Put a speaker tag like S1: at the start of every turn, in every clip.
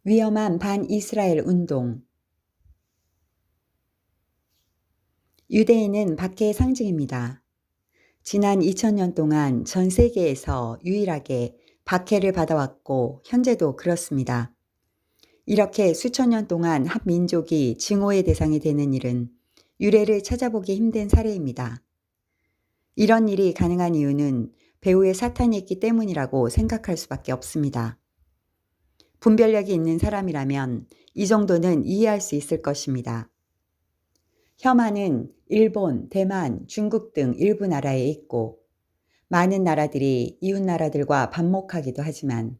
S1: 위험한 반이스라엘 운동. 유대인은 박해의 상징입니다. 지난 2000년 동안 전 세계에서 유일하게 박해를 받아왔고 현재도 그렇습니다. 이렇게 수천 년 동안 한 민족이 증오의 대상이 되는 일은 유래를 찾아보기 힘든 사례입니다. 이런 일이 가능한 이유는 배후에 사탄이 있기 때문이라고 생각할 수밖에 없습니다. 분별력이 있는 사람이라면 이 정도는 이해할 수 있을 것입니다. 혐한은 일본, 대만, 중국 등 일부 나라에 있고 많은 나라들이 이웃 나라들과 반목하기도 하지만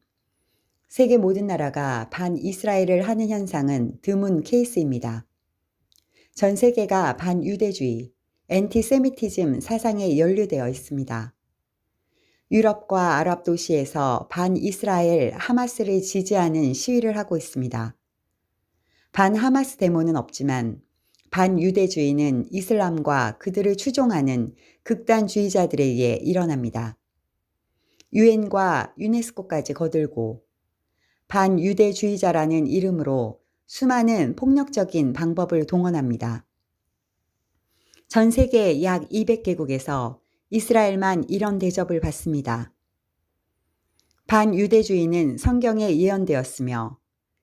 S1: 세계 모든 나라가 반이스라엘을 하는 현상은 드문 케이스입니다. 전 세계가 반유대주의, 엔티세미티즘 사상에 연루되어 있습니다. 유럽과 아랍 도시에서 반이스라엘 하마스를 지지하는 시위를 하고 있습니다. 반하마스 데모는 없지만 반유대주의는 이슬람과 그들을 추종하는 극단주의자들에 의해 일어납니다. 유엔과 유네스코까지 거들고 반유대주의자라는 이름으로 수많은 폭력적인 방법을 동원합니다. 전 세계 약 200개국에서 이스라엘만 이런 대접을 받습니다. 반유대주의는 성경에 예언되었으며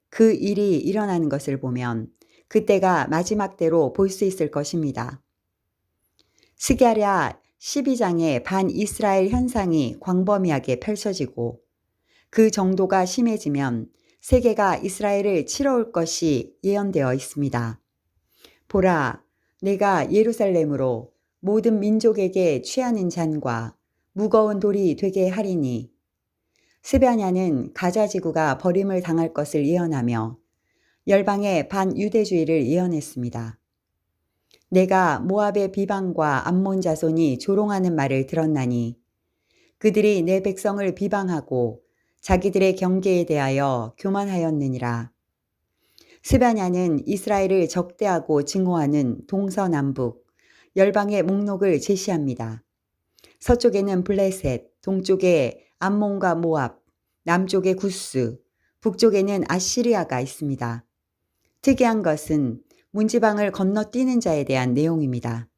S1: 그 일이 일어나는 것을 보면 그때가 마지막 때로 볼 수 있을 것입니다. 스가랴 12장의 반이스라엘 현상이 광범위하게 펼쳐지고 그 정도가 심해지면 세계가 이스라엘을 치러 올 것이 예언되어 있습니다. 보라, 내가 예루살렘으로 모든 민족에게 취하는 잔과 무거운 돌이 되게 하리니. 스베냐는 가자 지구가 버림을 당할 것을 예언하며 열방의 반유대주의를 예언했습니다. 내가 모압의 비방과 암몬 자손이 조롱하는 말을 들었나니 그들이 내 백성을 비방하고 자기들의 경계에 대하여 교만하였느니라. 스베냐는 이스라엘을 적대하고 증오하는 동서남북 열방의 목록을 제시합니다. 서쪽에는 블레셋, 동쪽에 암몬과 모압, 남쪽에 구스, 북쪽에는 아시리아가 있습니다. 특이한 것은 문지방을 건너뛰는 자에 대한 내용입니다.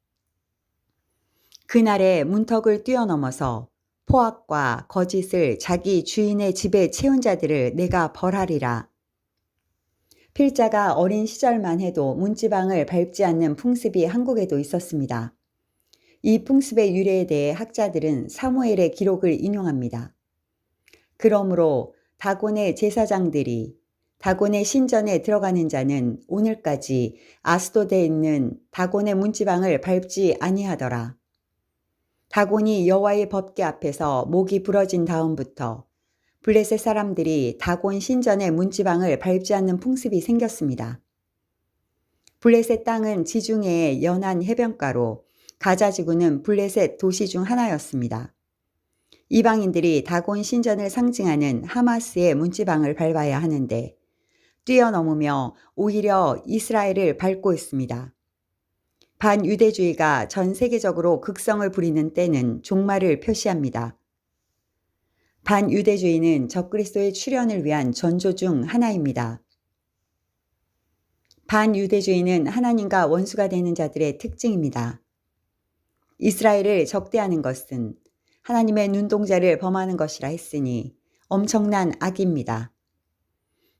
S1: 그날에 문턱을 뛰어넘어서 포악과 거짓을 자기 주인의 집에 채운 자들을 내가 벌하리라. 필자가 어린 시절만 해도 문지방을 밟지 않는 풍습이 한국에도 있었습니다. 이 풍습의 유래에 대해 학자들은 사무엘의 기록을 인용합니다. 그러므로 다곤의 제사장들이 다곤의 신전에 들어가는 자는 오늘까지 아스도드에 있는 다곤의 문지방을 밟지 아니하더라. 다곤이 여호와의 법궤 앞에서 목이 부러진 다음부터 블레셋 사람들이 다곤 신전의 문지방을 밟지 않는 풍습이 생겼습니다. 블레셋 땅은 지중해의 연안 해변가로 가자 지구는 블레셋 도시 중 하나였습니다. 이방인들이 다곤 신전을 상징하는 하마스의 문지방을 밟아야 하는데 뛰어넘으며 오히려 이스라엘을 밟고 있습니다. 반유대주의가 전 세계적으로 극성을 부리는 때는 종말을 표시합니다. 반유대주의는 적그리스도의 출현을 위한 전조 중 하나입니다. 반유대주의는 하나님과 원수가 되는 자들의 특징입니다. 이스라엘을 적대하는 것은 하나님의 눈동자를 범하는 것이라 했으니 엄청난 악입니다.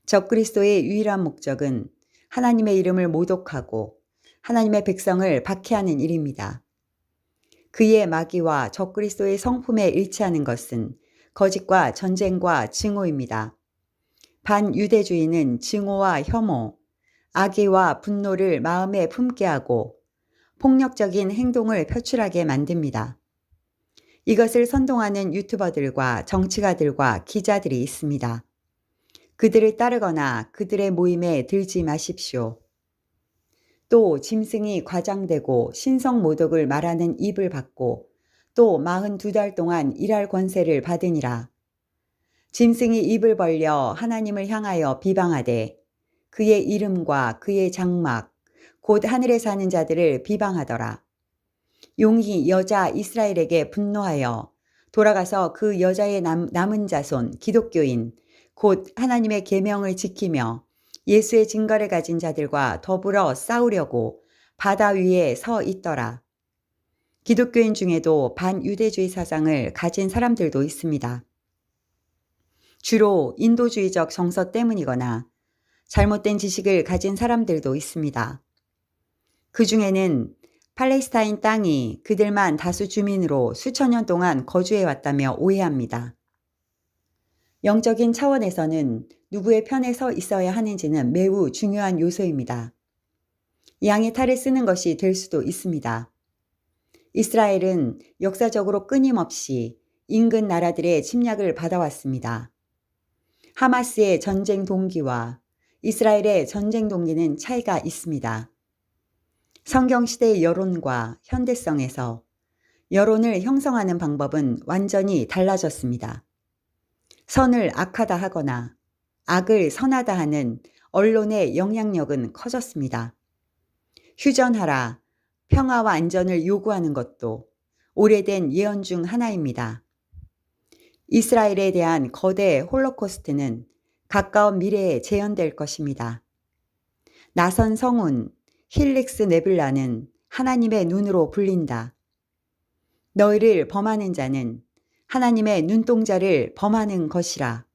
S1: 적그리스도의 유일한 목적은 하나님의 이름을 모독하고 하나님의 백성을 박해하는 일입니다. 그의 마귀와 적그리스도의 성품에 일치하는 것은 거짓과 전쟁과 증오입니다. 반유대주의는 증오와 혐오, 악의와 분노를 마음에 품게 하고 폭력적인 행동을 표출하게 만듭니다. 이것을 선동하는 유튜버들과 정치가들과 기자들이 있습니다. 그들을 따르거나 그들의 모임에 들지 마십시오. 또 짐승이 과장되고 신성모독을 말하는 입을 받고 또 42달 동안 일할 권세를 받으니라. 짐승이 입을 벌려 하나님을 향하여 비방하되 그의 이름과 그의 장막 곧 하늘에 사는 자들을 비방하더라. 용이 여자 이스라엘에게 분노하여 돌아가서 그 여자의 남은 자손 기독교인 곧 하나님의 계명을 지키며 예수의 증거를 가진 자들과 더불어 싸우려고 바다 위에 서 있더라. 기독교인 중에도 반유대주의 사상을 가진 사람들도 있습니다. 주로 인도주의적 정서 때문이거나 잘못된 지식을 가진 사람들도 있습니다. 그 중에는 팔레스타인 땅이 그들만 다수 주민으로 수천 년 동안 거주해 왔다며 오해합니다. 영적인 차원에서는 누구의 편에 서 있어야 하는지는 매우 중요한 요소입니다. 양의 탈을 쓰는 것이 될 수도 있습니다. 이스라엘은 역사적으로 끊임없이 인근 나라들의 침략을 받아왔습니다. 하마스의 전쟁 동기와 이스라엘의 전쟁 동기는 차이가 있습니다. 성경시대의 여론과 현대성에서 여론을 형성하는 방법은 완전히 달라졌습니다. 선을 악하다 하거나 악을 선하다 하는 언론의 영향력은 커졌습니다. 휴전하라, 평화와 안전을 요구하는 것도 오래된 예언 중 하나입니다. 이스라엘에 대한 거대 홀로코스트는 가까운 미래에 재현될 것입니다. 나선 성운 힐릭스 네블라는 하나님의 눈으로 불린다. 너희를 범하는 자는 하나님의 눈동자를 범하는 것이라.